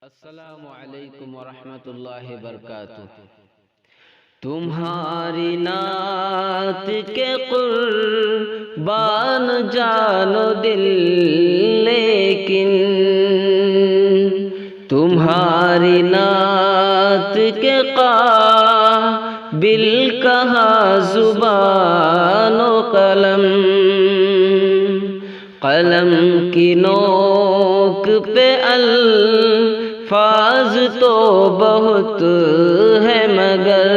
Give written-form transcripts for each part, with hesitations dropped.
السلام علیکم ورحمۃ اللہ وبرکاتہ۔ تمہاری نعت کے قربان جان و دل، لیکن تمہاری نعت کے قابل کہاں زبان و قلم، قلم کی نوک پہ الفاظ تو بہت ہے مگر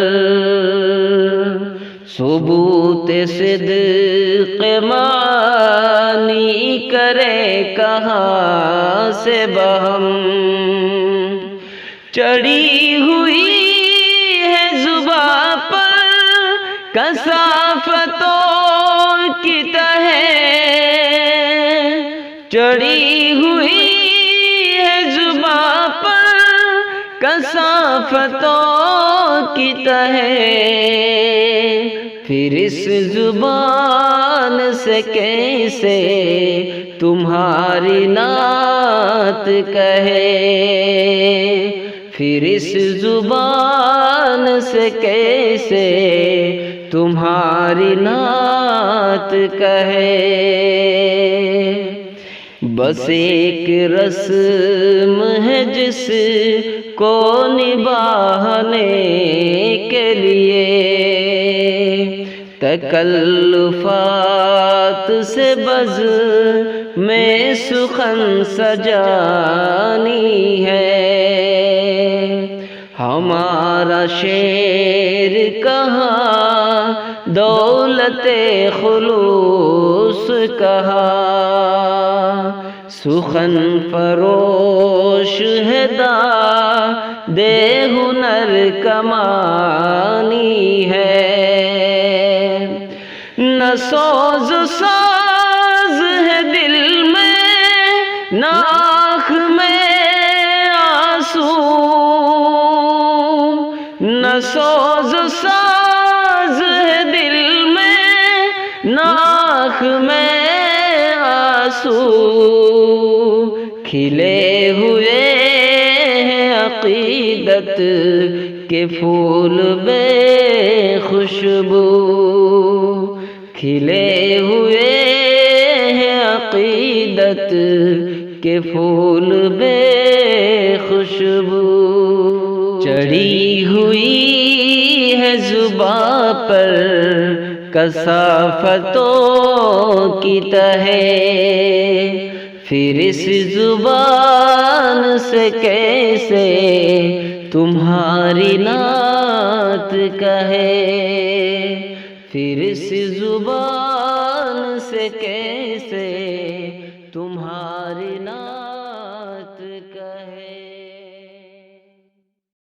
ثبوت صدق معنی کرے کہاں سے بہم، چڑھی ہوئی ہے زباں پر کثافتوں کی تہ، چڑھی ہوئی ہے زباں پر کثافتوں کی تہ، پھر اس زبان سے کیسے تمہاری نعت کہے، پھر اس زبان سے کیسے تمہاری نعت کہے۔ بس ایک رسم ہے جس کو نبھانے کے لیے تکلفات سے بزم سخن سجانی ہے، ہمارا شعر کہاں دولت خلوص کہاں، سخن فروش ہے داد ہنر کمانی ہے، نہ سوز ساز ہے دل میں نہ آنکھ میں آنسو، نہ سوز ساز ہے دل میں نہ آنکھ میں آنسو، کھلے ہوئے ہیں عقیدت کے پھول بے خوشبو، کھلے ہوئے ہیں عقیدت کے پھول بے خوشبو، چڑھی ہوئی ہے زباں پر کثافتوں کی تہ، پھر اس زبان سے کیسے تمہاری نعت کہے، پھر اس زبان سے کیسے تمہاری نعت کہے۔